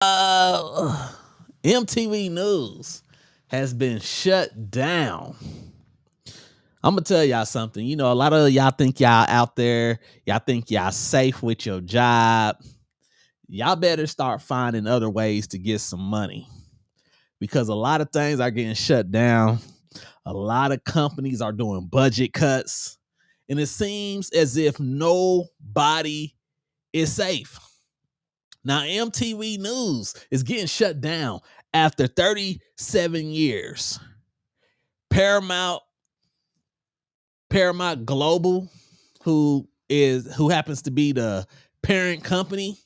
Uh, MTV News has been shut down. I'm gonna tell y'all something. You know, a lot of y'all think y'all out there, y'all think y'all safe with your job. Y'all better start finding other ways to get some money because a lot of things are getting shut down. A lot of companies are doing budget cuts, and it seems as if nobody is safe. Now, MTV News is getting shut down after 37 years. Paramount, Paramount Global, who happens to be the parent company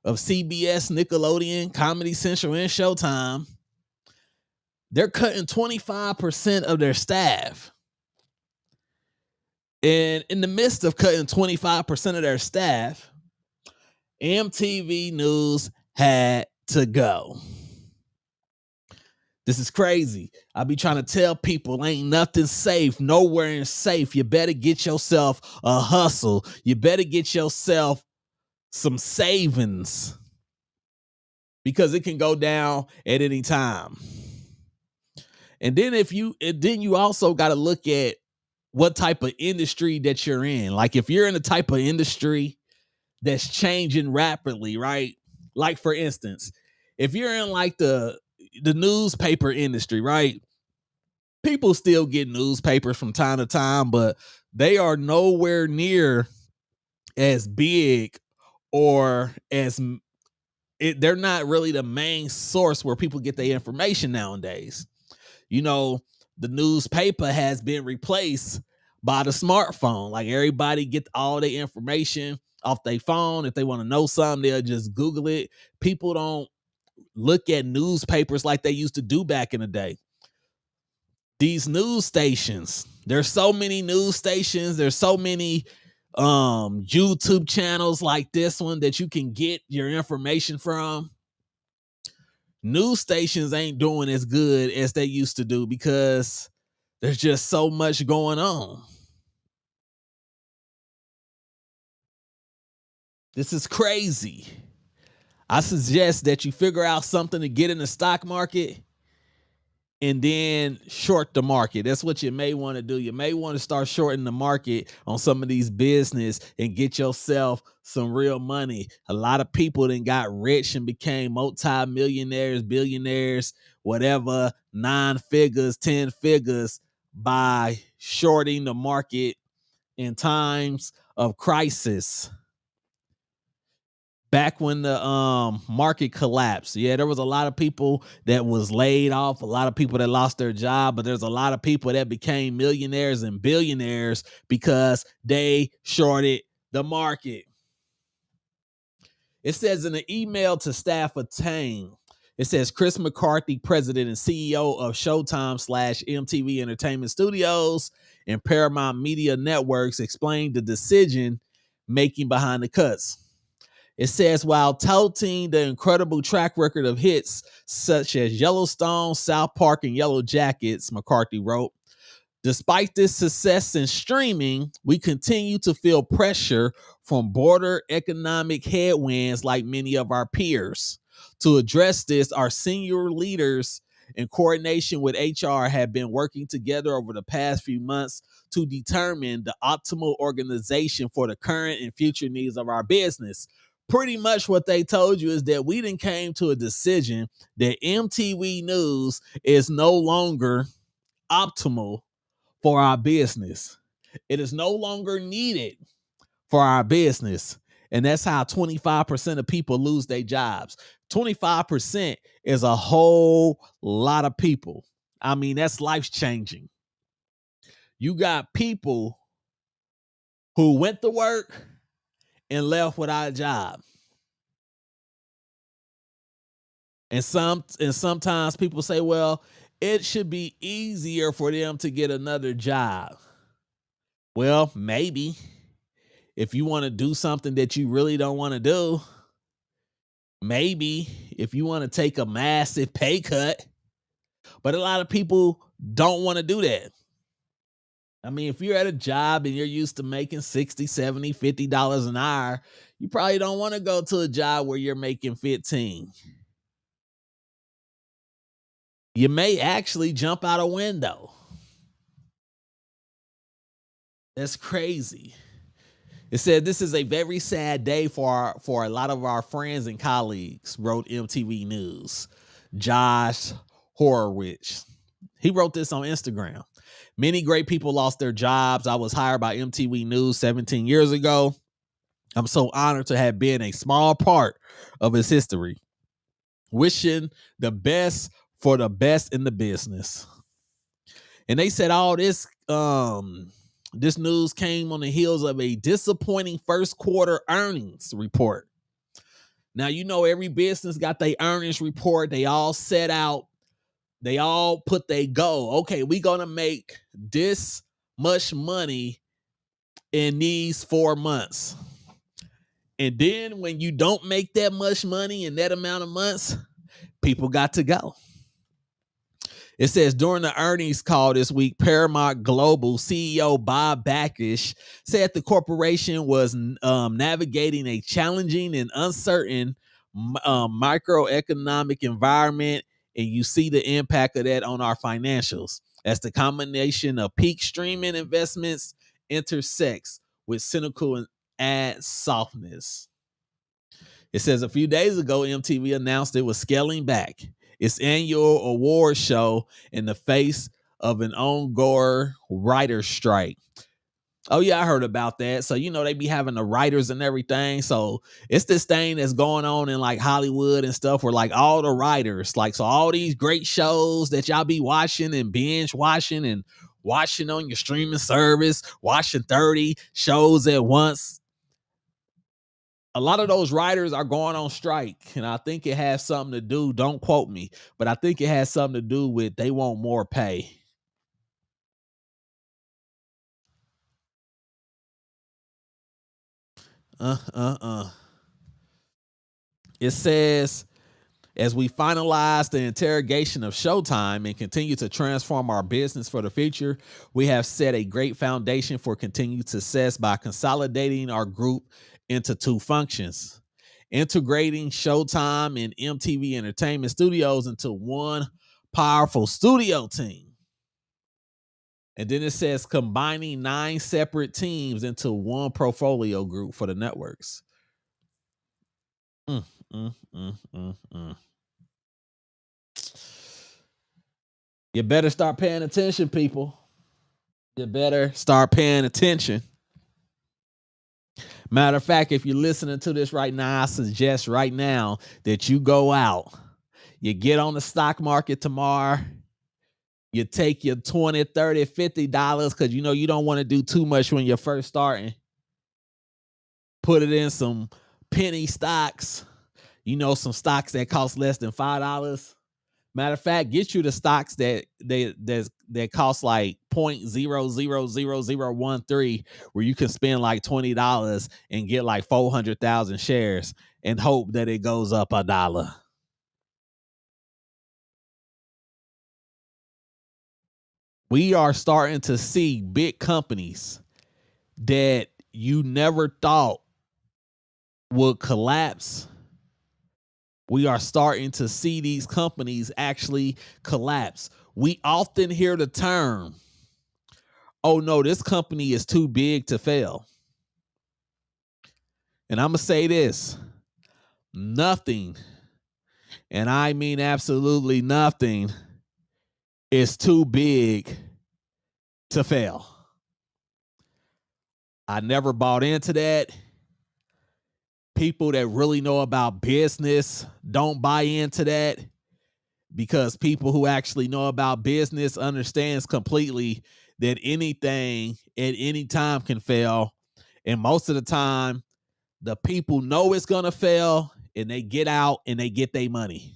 of CBS, Nickelodeon, Comedy Central, and Showtime, they're cutting 25% of their staff. And in the midst of cutting 25% of their staff, MTV News had to go. This is crazy. I be trying to tell people ain't nothing safe. Nowhere is safe. You better get yourself a hustle. You better get yourself some savings because it can go down at any time. And then you also got to look at what type of industry that you're in. Like if you're in a type of industry that's changing rapidly, right? Like for instance, if you're in like the newspaper industry, right? People still get newspapers from time to time, but they are nowhere near as big or they're not really the main source where people get their information nowadays. You know, the newspaper has been replaced by the smartphone. Like everybody get all their information off their phone. If they want to know something, they'll just Google it. People don't look at newspapers like they used to do back in the day. These news stations, there's so many news stations, there's so many YouTube channels like this one that you can get your information from. News stations ain't doing as good as they used to do because there's just so much going on. This is crazy. I suggest that you figure out something to get in the stock market and then short the market. That's what you may want to do. You may want to start shorting the market on some of these business and get yourself some real money. A lot of people then got rich and became multi-millionaires, billionaires, whatever, 9 figures, 10 figures by shorting the market in times of crisis. Back when the market collapsed, yeah, there was a lot of people that was laid off, a lot of people that lost their job, but there's a lot of people that became millionaires and billionaires because they shorted the market. It says in an email to staff obtained, it says Chris McCarthy, president and CEO of Showtime / MTV Entertainment Studios and Paramount Media Networks, explained the decision making behind the cuts. It says, while touting the incredible track record of hits such as Yellowstone, South Park, and Yellow Jackets, McCarthy wrote, despite this success in streaming, we continue to feel pressure from broader economic headwinds like many of our peers. To address this, our senior leaders in coordination with HR have been working together over the past few months to determine the optimal organization for the current and future needs of our business. Pretty much what they told you is that we then came to a decision that MTV News is no longer optimal for our business. It is no longer needed for our business. And that's how 25% of people lose their jobs. 25% is a whole lot of people. I mean, that's life changing. You got people who went to work and left without a job. And sometimes people say, well, it should be easier for them to get another job. Well, maybe if you want to do something that you really don't want to do, maybe if you want to take a massive pay cut, but a lot of people don't want to do that. I mean, if you're at a job and you're used to making 60, 70, $50 an hour, you probably don't want to go to a job where you're making 15. You may actually jump out a window. That's crazy. It said this is a very sad day for a lot of our friends and colleagues, wrote MTV News. Josh Horowitz. He wrote this on Instagram. Many great people lost their jobs. I was hired by MTV News 17 years ago. I'm so honored to have been a small part of its history. Wishing the best for the best in the business. And they said all this news came on the heels of a disappointing first quarter earnings report. Now, you know, every business got their earnings report. They all set out. They all put their goal. Okay, we're going to make this much money in these 4 months. And then when you don't make that much money in that amount of months, people got to go. It says during the earnings call this week, Paramount Global CEO Bob Bakish said the corporation was navigating a challenging and uncertain microeconomic environment, and you see the impact of that on our financials as the combination of peak streaming investments intersects with cynical ad softness. It says a few days ago, MTV announced it was scaling back its annual award show in the face of an ongoing writer's strike. Oh, yeah, I heard about that. So, you know, they be having the writers and everything. So it's this thing that's going on in like Hollywood and stuff where like all the writers, like, so all these great shows that y'all be watching and binge watching and watching on your streaming service, watching 30 shows at once. A lot of those writers are going on strike, and I think it has something to do, don't quote me, but I think it has something to do with they want more pay. It says, as we finalize the interrogation of Showtime and continue to transform our business for the future, we have set a great foundation for continued success by consolidating our group into two functions, integrating Showtime and MTV Entertainment Studios into one powerful studio team. And then it says combining 9 separate teams into one portfolio group for the networks. Mm, mm, mm, mm, mm. You better start paying attention, people. You better start paying attention. Matter of fact, if you're listening to this right now, I suggest right now that you go out. You get on the stock market tomorrow. You take your $20, $30, $50 because you know you don't want to do too much when you're first starting. Put it in some penny stocks. You know, some stocks that cost less than $5. Matter of fact, get you the stocks that cost like 0.000013, where you can spend like $20 and get like 400,000 shares and hope that it goes up $1. We are starting to see big companies that you never thought would collapse. We are starting to see these companies actually collapse. We often hear the term, oh no, this company is too big to fail. And I'm going to say this, nothing, and I mean absolutely nothing, is too big to fail. I never bought into that. People that really know about business don't buy into that, because people who actually know about business understands completely that anything at any time can fail. And most of the time, the people know it's going to fail and they get out and they get their money.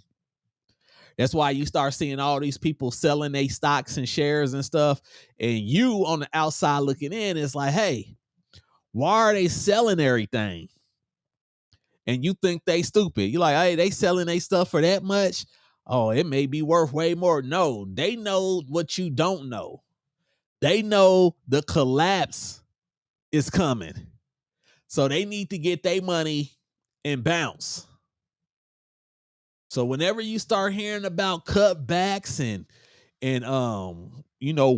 That's why you start seeing all these people selling their stocks and shares and stuff. And you on the outside looking in, it's like, hey, why are they selling everything? And you think they stupid. You're like, hey, they selling their stuff for that much? Oh, it may be worth way more. No, they know what you don't know. They know the collapse is coming. So they need to get their money and bounce. So whenever you start hearing about cutbacks and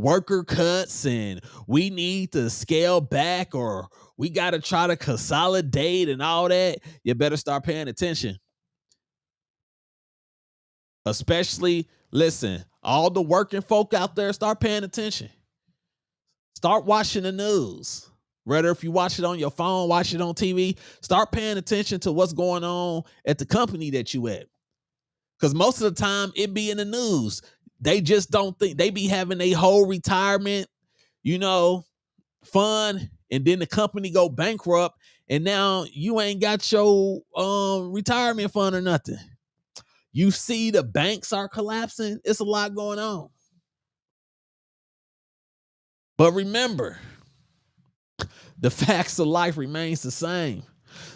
worker cuts and we need to scale back or we got to try to consolidate and all that, you better start paying attention. Especially, listen, all the working folk out there, start paying attention. Start watching the news. Whether if you watch it on your phone, watch it on TV, start paying attention to what's going on at the company that you at. Because most of the time it be in the news. They just don't think they be having a whole retirement, fund, and then the company go bankrupt, and now you ain't got your retirement fund or nothing. You see the banks are collapsing. It's a lot going on. But remember, the facts of life remains the same.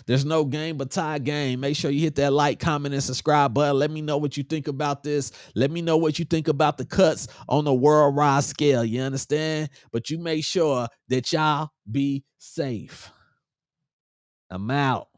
There's no game but tie game. Make sure you hit that like, comment, and subscribe button. Let me know what you think about this. Let me know what you think about the cuts on the worldwide scale. You understand? But you make sure that y'all be safe. I'm out.